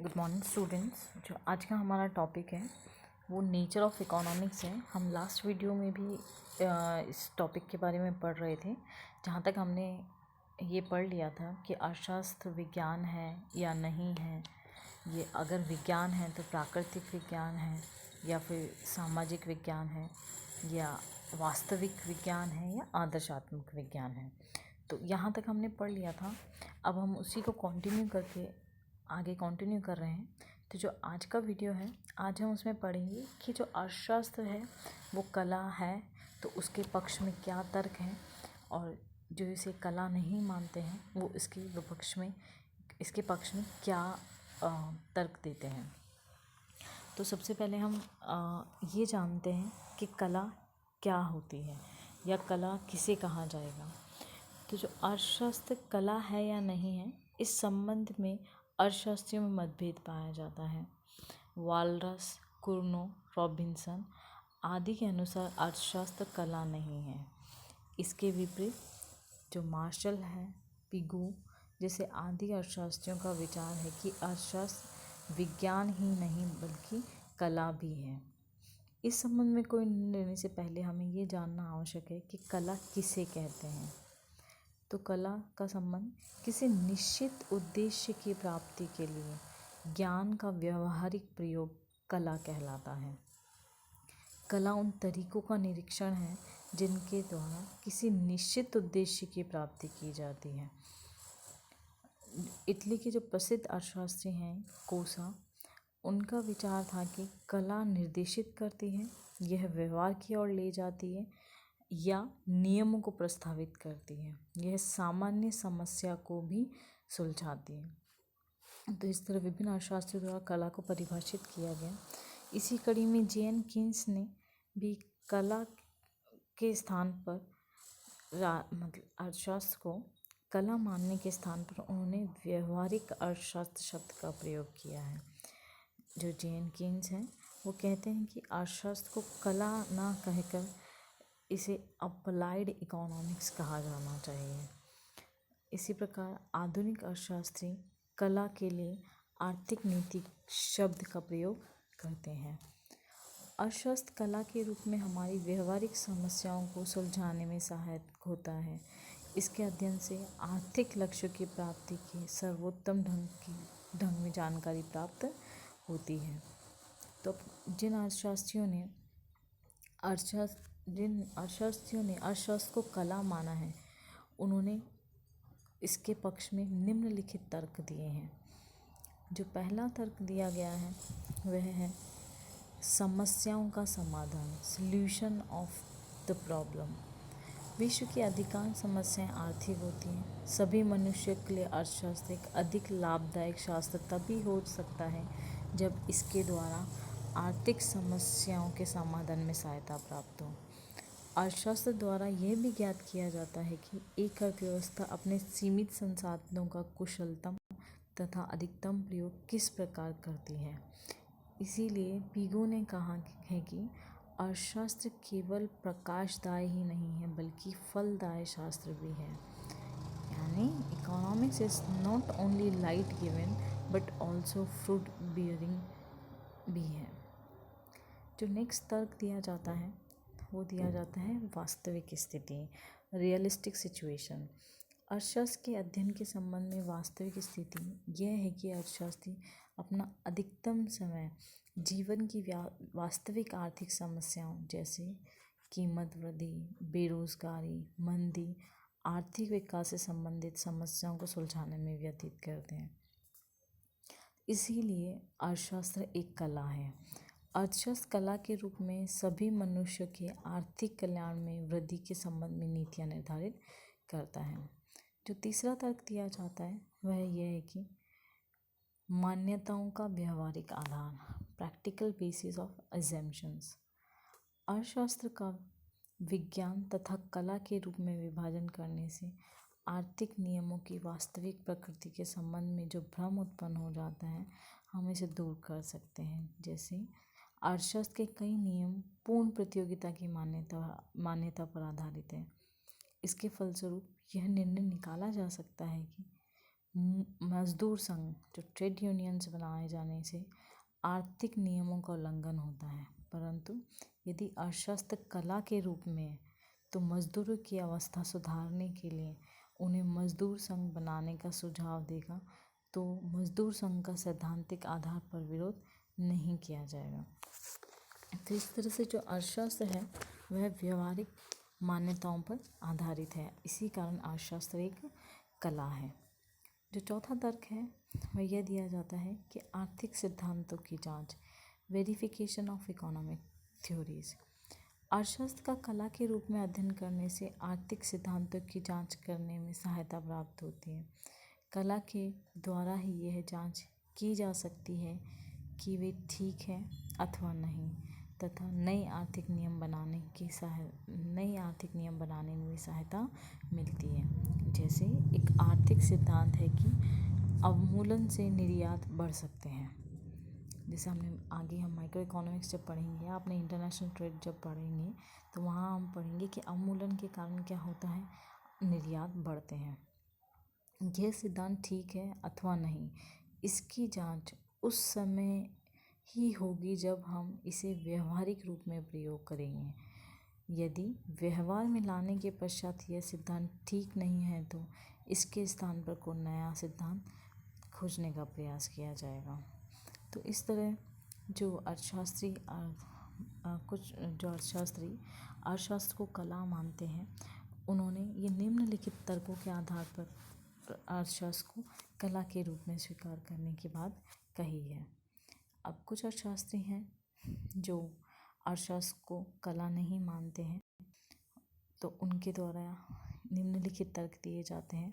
Good morning students. जो आज का हमारा टॉपिक है वो नेचर ऑफ इकोनॉमिक्स है। हम लास्ट वीडियो में भी इस टॉपिक के बारे में पढ़ रहे थे, जहाँ तक हमने ये पढ़ लिया था कि अर्थशास्त्र विज्ञान है या नहीं है। ये अगर विज्ञान है तो प्राकृतिक विज्ञान है या फिर सामाजिक विज्ञान है या वास्तविक विज्ञान है या आदर्शात्मक विज्ञान है। तो यहाँ तक हमने पढ़ लिया था। अब हम उसी को कंटिन्यू करके आगे कंटिन्यू कर रहे हैं। तो जो आज का वीडियो है, आज हम उसमें पढ़ेंगे कि जो अर्थशास्त्र है वो कला है, तो उसके पक्ष में क्या तर्क हैं, और जो इसे कला नहीं मानते हैं वो इसके विपक्ष में, इसके पक्ष में क्या तर्क देते हैं। तो सबसे पहले हम ये जानते हैं कि कला क्या होती है या कला किसे कहा जाएगा। तो जो अर्थशास्त्र कला है या नहीं है, इस संबंध में अर्थशास्त्रियों में मतभेद पाया जाता है। वालरस, कुर्नो, रॉबिन्सन आदि के अनुसार अर्थशास्त्र कला नहीं है। इसके विपरीत जो मार्शल है, पिगू जैसे आदि अर्थशास्त्रियों का विचार है कि अर्थशास्त्र विज्ञान ही नहीं बल्कि कला भी है। इस संबंध में कोई निर्णय लेने से पहले हमें ये जानना आवश्यक है कि कला किसे कहते हैं। तो कला का संबंध किसी निश्चित उद्देश्य की प्राप्ति के लिए ज्ञान का व्यवहारिक प्रयोग कला कहलाता है। कला उन तरीकों का निरीक्षण है जिनके द्वारा किसी निश्चित उद्देश्य की प्राप्ति की जाती है। इटली के जो प्रसिद्ध अर्थशास्त्री हैं कोसा, उनका विचार था कि कला निर्देशित करती है, यह व्यवहार की ओर ले जाती है या नियमों को प्रस्तावित करती है, यह सामान्य समस्या को भी सुलझाती है। तो इस तरह विभिन्न अर्थशास्त्रियों द्वारा कला को परिभाषित किया गया। इसी कड़ी में जेन किन्स ने भी कला के स्थान पर मतलब अर्थशास्त्र को कला मानने के स्थान पर उन्होंने व्यवहारिक अर्थशास्त्र शब्द का प्रयोग किया है। जो जेन किन्स हैं वो कहते हैं कि अर्थशास्त्र को कला ना कहकर इसे अप्लाइड इकोनॉमिक्स कहा जाना चाहिए। इसी प्रकार आधुनिक अर्थशास्त्री कला के लिए आर्थिक नीति शब्द का प्रयोग करते हैं। अर्थशास्त्र कला के रूप में हमारी व्यवहारिक समस्याओं को सुलझाने में सहायक होता है। इसके अध्ययन से आर्थिक लक्ष्यों की प्राप्ति के सर्वोत्तम ढंग में जानकारी प्राप्त होती है। तो जिन अर्थशास्त्रियों ने अर्थशास्त्र को कला माना है, उन्होंने इसके पक्ष में निम्नलिखित तर्क दिए हैं। जो पहला तर्क दिया गया है वह है समस्याओं का समाधान, सॉल्यूशन ऑफ द प्रॉब्लम। विश्व की अधिकांश समस्याएं आर्थिक होती हैं। सभी मनुष्य के लिए अर्थशास्त्र एक अधिक लाभदायक शास्त्र तभी हो सकता है जब इसके द्वारा आर्थिक समस्याओं के समाधान में सहायता प्राप्त हो। अर्थशास्त्र द्वारा यह भी ज्ञात किया जाता है कि एक अर्थव्यवस्था अपने सीमित संसाधनों का कुशलतम तथा अधिकतम प्रयोग किस प्रकार करती है। इसीलिए पिगू ने कहा है कि अर्थशास्त्र केवल प्रकाशदाय ही नहीं है बल्कि फलदाय शास्त्र भी है। यानी economics is not only light given but also fruit bearing भी है। जो नेक्स्ट तर्क दिया जाता है वो दिया जाता है वास्तविक स्थिति, रियलिस्टिक सिचुएशन। अर्थशास्त्र के अध्ययन के संबंध में वास्तविक स्थिति यह है कि अर्थशास्त्री अपना अधिकतम समय जीवन की वास्तविक आर्थिक समस्याओं जैसे कीमत वृद्धि, बेरोजगारी, मंदी, आर्थिक विकास से संबंधित समस्याओं को सुलझाने में व्यतीत करते हैं। इसीलिए अर्थशास्त्र एक कला है। अर्थशास्त्र कला के रूप में सभी मनुष्य के आर्थिक कल्याण में वृद्धि के संबंध में नीतियाँ निर्धारित करता है। जो तीसरा तर्क दिया जाता है वह यह है कि मान्यताओं का व्यवहारिक आधार, प्रैक्टिकल बेसिस ऑफ अजम्पशंस। अर्थशास्त्र का विज्ञान तथा कला के रूप में विभाजन करने से आर्थिक नियमों की वास्तविक प्रकृति के संबंध में जो भ्रम उत्पन्न हो जाता है, हम इसे दूर कर सकते हैं। जैसे अर्थशास्त्र के कई नियम पूर्ण प्रतियोगिता की मान्यता पर आधारित है। इसके फलस्वरूप यह निर्णय निकाला जा सकता है कि मजदूर संघ जो ट्रेड यूनियंस बनाए जाने से आर्थिक नियमों का उल्लंघन होता है, परंतु यदि अर्थशास्त्र कला के रूप में है तो मजदूरों की अवस्था सुधारने के लिए उन्हें मजदूर संघ बनाने का सुझाव देगा, तो मजदूर संघ का सैद्धांतिक आधार पर विरोध नहीं किया जाएगा। तो इस तरह से जो अर्थशास्त्र है वह व्यवहारिक मान्यताओं पर आधारित है, इसी कारण अर्थशास्त्र एक कला है। जो चौथा तर्क है वह यह दिया जाता है कि आर्थिक सिद्धांतों की जांच, वेरिफिकेशन ऑफ इकोनॉमिक थ्योरीज। अर्थशास्त्र का कला के रूप में अध्ययन करने से आर्थिक सिद्धांतों की जांच करने में सहायता प्राप्त होती है। कला के द्वारा ही यह जांच की जा सकती है कि वे ठीक है अथवा नहीं, तथा नई आर्थिक नियम बनाने में भी सहायता मिलती है। जैसे एक आर्थिक सिद्धांत है कि अवमूलन से निर्यात बढ़ सकते हैं। जैसे हम माइक्रो इकोनॉमिक्स जब पढ़ेंगे, आपने इंटरनेशनल ट्रेड जब पढ़ेंगे तो वहाँ हम पढ़ेंगे कि अवमूलन के कारण क्या होता है, निर्यात बढ़ते हैं। यह सिद्धांत ठीक है अथवा नहीं, इसकी जांच उस समय ही होगी जब हम इसे व्यवहारिक रूप में प्रयोग करेंगे। यदि व्यवहार में लाने के पश्चात यह सिद्धांत ठीक नहीं है तो इसके स्थान पर कोई नया सिद्धांत खोजने का प्रयास किया जाएगा। तो इस तरह जो अर्थशास्त्री अर्थशास्त्र को कला मानते हैं, उन्होंने ये निम्नलिखित तर्कों के आधार पर अर्थशास्त्र को कला के रूप में स्वीकार करने की बात कही है। अब कुछ अर्थशास्त्री हैं जो अर्थशास्त्र को कला नहीं मानते हैं, तो उनके द्वारा निम्नलिखित तर्क दिए जाते हैं।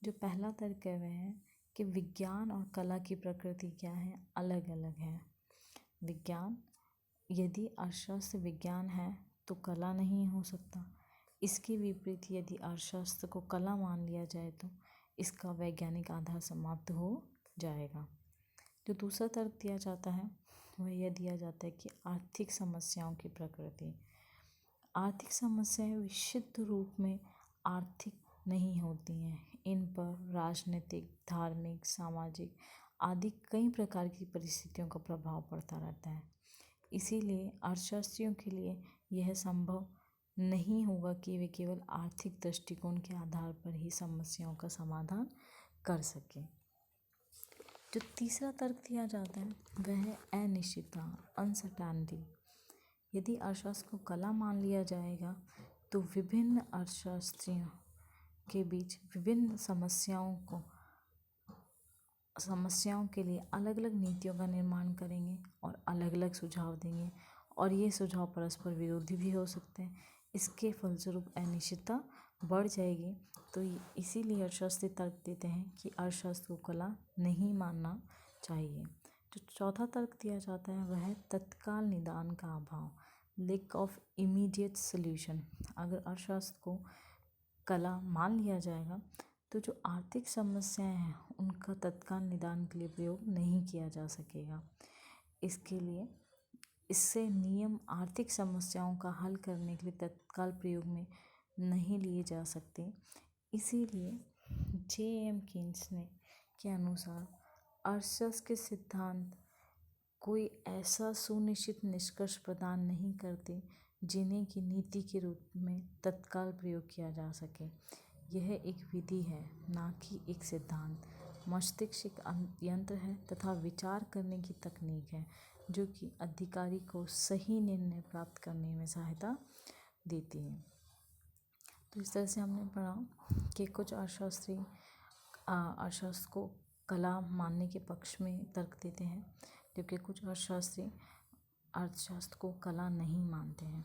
जो पहला तर्क है वह है कि विज्ञान और कला की प्रकृति क्या है, अलग अलग है। विज्ञान, यदि अर्थशास्त्र विज्ञान है तो कला नहीं हो सकता। इसके विपरीत यदि अर्थशास्त्र को कला मान लिया जाए तो इसका वैज्ञानिक आधार समाप्त हो जाएगा। जो दूसरा तर्क दिया जाता है वह यह दिया जाता है कि आर्थिक समस्याओं की प्रकृति। आर्थिक समस्याएं विशुद्ध रूप में आर्थिक नहीं होती हैं, इन पर राजनीतिक, धार्मिक, सामाजिक आदि कई प्रकार की परिस्थितियों का प्रभाव पड़ता रहता है। इसीलिए अर्थशास्त्रियों के लिए यह संभव नहीं होगा कि वे केवल आर्थिक दृष्टिकोण के आधार पर ही समस्याओं का समाधान कर सकें। जो तीसरा तर्क दिया जाता है वह है अनिश्चितता, अनसर्टेनिटी। यदि अर्थशास्त्र को कला मान लिया जाएगा तो विभिन्न अर्थशास्त्रियों के बीच विभिन्न समस्याओं के लिए अलग अलग नीतियों का निर्माण करेंगे और अलग अलग सुझाव देंगे, और ये सुझाव परस्पर विरोधी भी हो सकते हैं। इसके फलस्वरूप अनिश्चितता बढ़ जाएगी। तो इसीलिए अर्थशास्त्री तर्क देते हैं कि अर्थशास्त्र को कला नहीं मानना चाहिए। जो चौथा तर्क दिया जाता है वह है तत्काल निदान का अभाव, लैक ऑफ इमीडिएट सॉल्यूशन। अगर अर्थशास्त्र को कला मान लिया जाएगा तो जो आर्थिक समस्याएं हैं उनका तत्काल निदान के लिए प्रयोग नहीं किया जा सकेगा। इससे नियम आर्थिक समस्याओं का हल करने के लिए तत्काल प्रयोग में नहीं लिए जा सकते। इसीलिए J.M. कीन्स के अनुसार अर्थशास्त्र के सिद्धांत कोई ऐसा सुनिश्चित निष्कर्ष प्रदान नहीं करते जिन्हें की नीति के रूप में तत्काल प्रयोग किया जा सके। यह एक विधि है, ना कि एक सिद्धांत। मस्तिष्क एक यंत्र है तथा विचार करने की तकनीक है जो कि अधिकारी को सही निर्णय प्राप्त करने में सहायता देती है। तो इस तरह से हमने पढ़ा कि कुछ अर्थशास्त्री अर्थशास्त्र को कला मानने के पक्ष में तर्क देते हैं, जबकि कुछ अर्थशास्त्री अर्थशास्त्र को कला नहीं मानते हैं।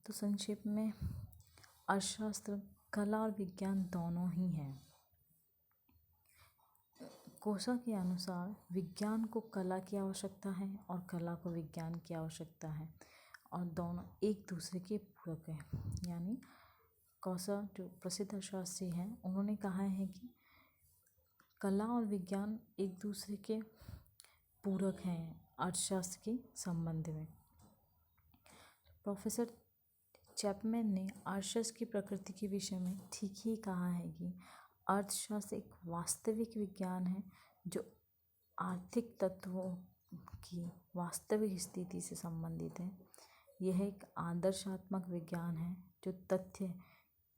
तो संक्षेप में अर्थशास्त्र कला और विज्ञान दोनों ही हैं। कोसा के अनुसार विज्ञान को कला की आवश्यकता है और कला को विज्ञान की आवश्यकता है, और दोनों एक दूसरे के पूरक हैं। यानी कोसा जो प्रसिद्ध अर्थशास्त्री हैं उन्होंने कहा है कि कला और विज्ञान एक दूसरे के पूरक हैं अर्थशास्त्र के संबंध में। प्रोफेसर चैपमैन ने अर्थशास्त्र की प्रकृति के विषय में ठीक ही कहा है कि अर्थशास्त्र एक वास्तविक विज्ञान है जो आर्थिक तत्वों की वास्तविक स्थिति से संबंधित है। यह एक आदर्शात्मक विज्ञान है जो तथ्य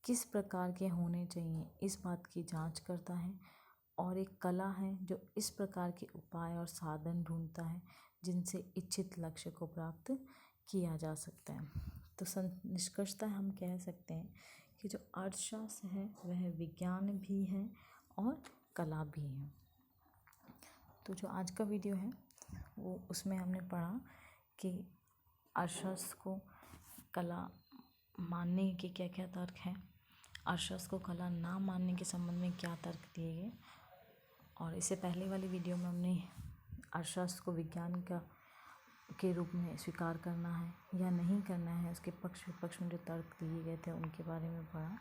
किस प्रकार के होने चाहिए इस बात की जांच करता है, और एक कला है जो इस प्रकार के उपाय और साधन ढूंढता है जिनसे इच्छित लक्ष्य को प्राप्त किया जा सकता है। तो निष्कर्षतः हम कह सकते हैं कि जो अर्थशास्त्र है वह विज्ञान भी है और कला भी है। तो जो आज का वीडियो है वो उसमें हमने पढ़ा कि अर्थशास्त्र को कला मानने के क्या क्या तर्क हैं, अर्थशास्त्र को कला ना मानने के संबंध में क्या तर्क दिए गए, और इससे पहले वाली वीडियो में हमने अर्थशास्त्र को विज्ञान के रूप में स्वीकार करना है या नहीं करना है, उसके पक्ष विपक्ष में जो तर्क दिए गए थे उनके बारे में पढ़ा।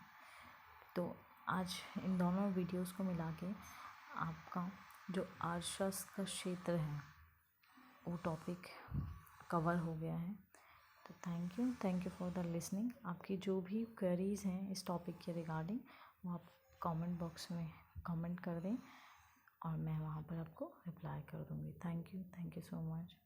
तो आज इन दोनों वीडियोस को मिला के आपका जो अर्थशास्त्र का क्षेत्र है वो टॉपिक कवर हो गया है। तो thank you for the listening. आपकी जो भी क्वेरीज़ हैं इस टॉपिक के रिगार्डिंग वो आप कमेंट बॉक्स में कमेंट कर दें और मैं वहाँ पर आपको रिप्लाई कर दूँगी। Thank you so much.